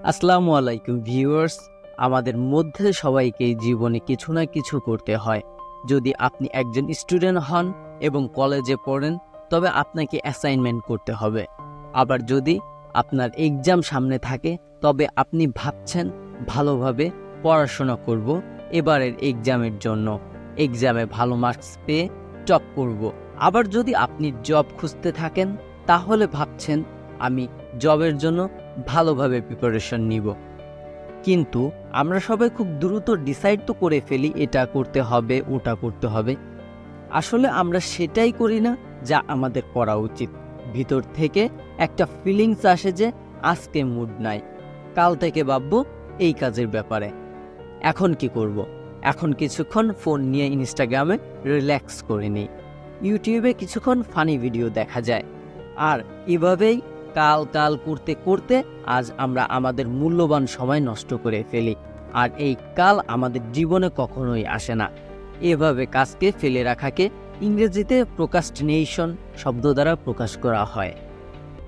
আসসালামু আলাইকুম ভিউয়ার্স। আমাদের মধ্যে সবাইকেই জীবনে কিছু না কিছু করতে হয়। যদি আপনি একজন স্টুডেন্ট হন এবং কলেজে পড়েন, তবে আপনাকে অ্যাসাইনমেন্ট করতে হবে। আবার যদি আপনার এক্সাম সামনে থাকে, তবে আপনি ভাবছেন ভালোভাবে পড়াশোনা করব এবারের এক্সামের জন্য, এক্সামে ভালো মার্কস পেয়ে টপ করব। আবার যদি আপনি জব খুঁজতে থাকেন, তাহলে ভাবছেন আমি জবের জন্য ভালোভাবে প্রিপারেশন নিব। কিন্তু আমরা সবাই খুব দ্রুত ডিসাইড তো করে ফেলি এটা করতে হবে, ওটা করতে হবে। আসলে আমরা সেটাই করি না যা আমাদের করা উচিত। ভিতর থেকে একটা ফিলিংস আসে যে আজকে মুড নাই, কাল থেকে ভাববো এই কাজের ব্যাপারে। এখন কি করব? এখন কিছুক্ষণ ফোন নিয়ে ইনস্টাগ্রামে রিল্যাক্স করে নিই, ইউটিউবে কিছুক্ষণ ফানি ভিডিও দেখা যায়। আর এভাবেই কাল কাল করতে করতে আজ আমরা আমাদের মূল্যবান সময় নষ্ট করে ফেলি। আর এই কাল আমাদের জীবনে কখনোই আসে না। এভাবে কাজকে ফেলে রাখাকে ইংরেজিতে প্রোক্রাস্টিনেশন শব্দ দ্বারা প্রকাশ করা হয়।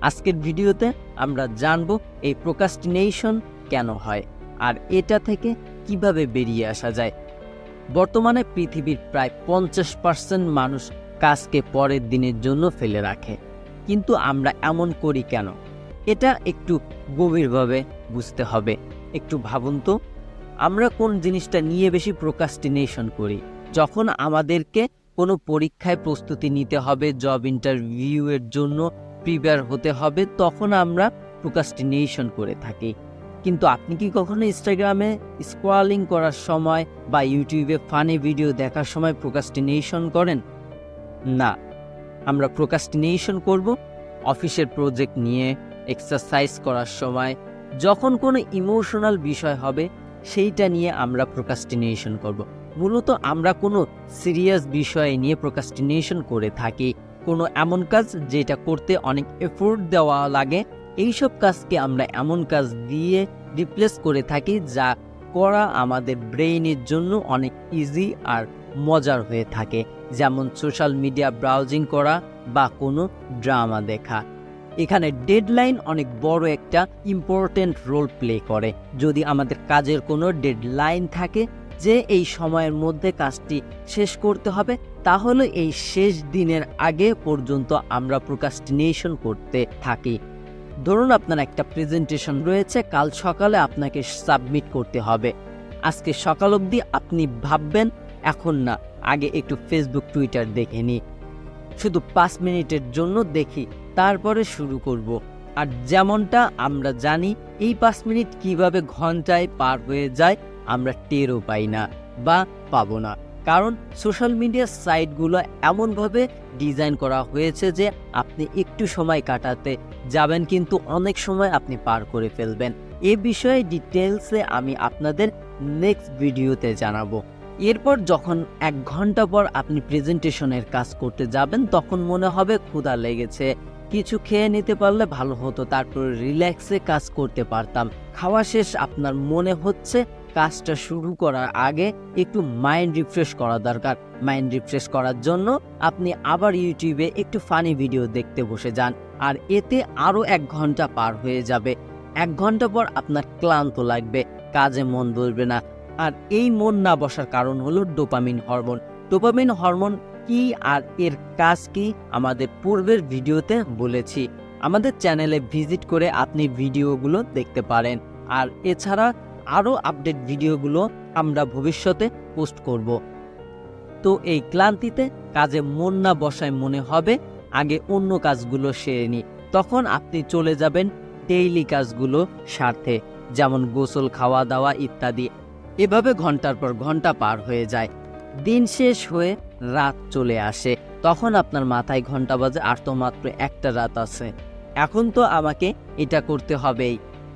আজকের ভিডিওতে আমরা জানব এই প্রোক্রাস্টিনেশন কেন হয় আর এটা থেকে কিভাবে বেরিয়ে আসা যায়। বর্তমানে পৃথিবীর প্রায় 50% মানুষ কাজকে পরের দিনের জন্য ফেলে রাখে। কিন্তু আমরা এমন করি কেন? এটা একটু গভীরভাবে বুঝতে হবে। একটু ভাবুন তো, আমরা কোন জিনিসটা নিয়ে বেশি প্রোক্রাস্টিনেশন করি? যখন আমাদেরকে কোনো পরীক্ষায় প্রস্তুতি নিতে হবে, জব ইন্টারভিউয়ের জন্য প্রিপেয়ার হতে হবে, তখন আমরা প্রোক্রাস্টিনেশন করে থাকি। কিন্তু আপনি কি কখনো ইনস্টাগ্রামে স্ক্রলিং করার সময় বা ইউটিউবে ফানি ভিডিও দেখার সময় প্রোক্রাস্টিনেশন করেন? না, আমরা প্রোক্রাস্টিনেশন করব অফিসের প্রজেক্ট নিয়ে, এক্সারসাইজ করার সময়, যখন কোনো ইমোশনাল বিষয় হবে সেইটা নিয়ে আমরা প্রোক্রাস্টিনেশন করব। মূলত আমরা কোনো সিরিয়াস বিষয় নিয়ে প্রোক্রাস্টিনেশন করে থাকি। কোনো এমন কাজ যেটা করতে অনেক এফোর্ট দেওয়া লাগে, এইসব কাজকে আমরা এমন কাজ দিয়ে রিপ্লেস করে থাকি যা করা আমাদের ব্রেইনের জন্য অনেক ইজি আর মজার হয়ে থাকে। যেমন সোশ্যাল মিডিয়া ব্রাউজিং করা বা কোনো ড্রামা দেখা। এখানে ডেডলাইন অনেক বড় একটা ইম্পর্টেন্ট রোল প্লে করে। যদি আমাদের কাজের কোনো ডেডলাইন থাকে যে এই সময়ের মধ্যে কাজটি শেষ করতে হবে, তাহলে এই শেষ দিনের আগে পর্যন্ত আমরা প্রোক্রাস্টিনেশন করতে থাকি। ধরুন আপনার একটা প্রেজেন্টেশন রয়েছে, কাল সকালে আপনাকে সাবমিট করতে হবে। আজকে সকাল অবধি আপনি ভাববেন এখন না, আগে একটু ফেসবুক টুইটার দেখে নিই, শুধু 5 মিনিটের জন্য দেখি, তারপরে শুরু করব। আর যেমনটা আমরা জানি এই 5 মিনিট কিভাবে ঘন্টায় পার হয়ে যায় আমরা টেরও পাই না বা পাবো না। কারণ সোশ্যাল মিডিয়ার সাইটগুলো এমনভাবে ডিজাইন করা হয়েছে যে আপনি একটু সময় কাটাতে যাবেন কিন্তু অনেক সময় আপনি পার করে ফেলবেন। এ বিষয়ে ডিটেলসে আমি আপনাদের নেক্সট ভিডিওতে জানাবো। এরপর যখন 1 ঘন্টা পর আপনি প্রেজেন্টেশনের কাজ করতে যাবেন, তখন মনে হবে ক্ষুধা লেগেছে, কিছু খেয়ে নিতে পারলে ভালো হতো, তারপর রিল্যাক্সে কাজ করতে পারতাম। খাওয়া শেষ, আপনার মনে হচ্ছে কাজটা শুরু করার আগে একটু মাইন্ড রিফ্রেশ করা দরকার। মাইন্ড রিফ্রেশ করার জন্য আপনি আবার ইউটিউবে একটু ফানি ভিডিও দেখতে বসে যান, আর এতে আরও 1 ঘন্টা পার হয়ে যাবে। 1 ঘন্টা পর আপনার ক্লান্ত লাগবে, কাজে মন বসবে না। আর এই মন না বসার কারণ হলো ডোপামিন হরমোন। ডোপামিন হরমোন কি আর এর কাজ কি আমাদের পূর্বের ভিডিওতে বলেছি। আমাদের চ্যানেলে ভিজিট করে আপনি ভিডিওগুলো দেখতে পারেন। আর এছাড়া আরও আপডেট ভিডিওগুলো আমরা ভবিষ্যতে পোস্ট করব। তো এই ক্লান্তিতে কাজে মন না বসায় মনে হবে আগে অন্য কাজগুলো সেরে নিই। তখন আপনি চলে যাবেন ডেইলি কাজগুলো সারতে, যেমন গোসল, খাওয়া দাওয়া ইত্যাদি। এভাবে ঘন্টার পর ঘন্টা পার হয়ে যায়। দিন শেষ হয়ে রাত চলে আসে, তখন আপনার মাথায় ঘন্টা বাজে আর তো মাত্র একটা রাত আছে, এখন তো আমাকে এটা করতে হবেই।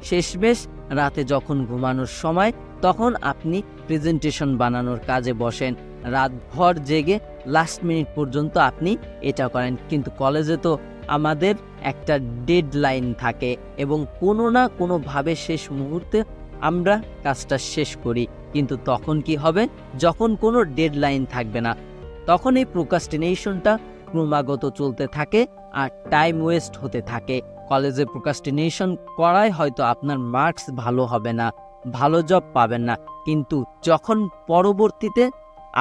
শেষমেশ রাতে যখন ঘুমানোর সময়, তখন আপনি প্রেজেন্টেশন বানানোর কাজে বসেন। রাত ভর জেগে লাস্ট মিনিট পর্যন্ত আপনি এটা করেন। কিন্তু কলেজে তো আমাদের একটা ডেডলাইন থাকে এবং কোনো না কোনোভাবে শেষ মুহূর্তে আমরা কাজটা শেষ করি। কিন্তু তখন কি হবে? যখন কোনো ডেডলাইন থাকবে না, তখন এই প্রোক্রাস্টিনেশনটা ক্রমাগত চলতে থাকে আর টাইম ওয়েস্ট হতে থাকে। কলেজে প্রোক্রাস্টিনেশন করায় হয়তো আপনার মার্কস ভালো হবে না, ভালো জব পাবেন না, কিন্তু যখন পরবর্তীতে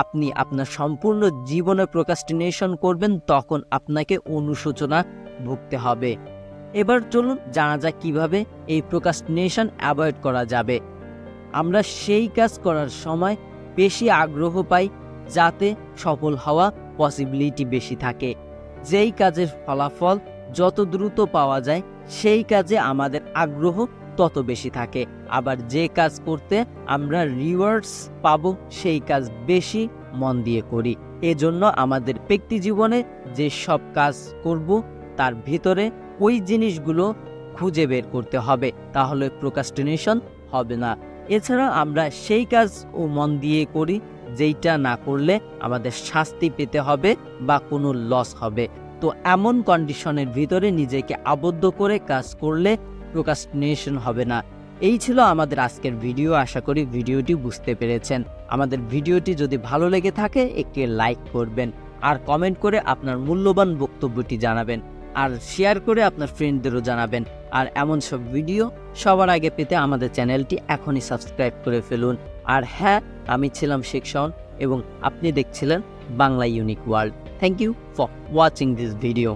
আপনি আপনার সম্পূর্ণ জীবনে প্রোক্রাস্টিনেশন করবেন তখন আপনাকে অনুশোচনা ভুগতে হবে। এবার চলুন জানা যাক কিভাবে এই প্রোক্রাস্টিনেশন অ্যাভয়েড করা যাবে। আমরা সেই কাজ করার সময় বেশি আগ্রহ পাই যাতে সফল হওয়া পসিবিলিটি বেশি থাকে। যেই কাজের ফলাফল যত দ্রুত পাওয়া যায় সেই কাজে আমাদের আগ্রহ তত বেশি থাকে, আবার যে কাজ করতে আমরা রিওয়ার্ডস পাবো সেই কাজ বেশি মন দিয়ে করি। এজন্য আমাদের ব্যক্তি জীবনে যে সব কাজ করব তার ভিতরে ওই জিনিসগুলো খুঁজে বের করতে হবে, তাহলে প্রোক্রাস্টিনেশন হবে না। এছাড়া আমরা সেই কাজও মন দিয়ে করি যেইটা না করলে আমাদের শাস্তি পেতে হবে বা কোনো লস হবে। তো এমন কন্ডিশনের ভিতরে নিজেকে আবদ্ধ করে কাজ করলে প্রোক্রাস্টিনেশন হবে না। এই ছিল আমাদের আজকের ভিডিও। আশা করি ভিডিওটি বুঝতে পেরেছেন। আমাদের ভিডিওটি যদি ভালো লেগে থাকে একটি লাইক করবেন, আর কমেন্ট করে আপনার মূল্যবান বক্তব্যটি জানাবেন, আর শেয়ার করে আপনার ফ্রেন্ডদেরও জানাবেন। আর এমন সব ভিডিও সবার আগে পেতে আমাদের চ্যানেলটি এখনই সাবস্ক্রাইব করে ফেলুন। আর হ্যাঁ, আমি ছিলাম শেখ শাওন এবং আপনি দেখছিলেন Bangla unique world. Thank you for watching this video.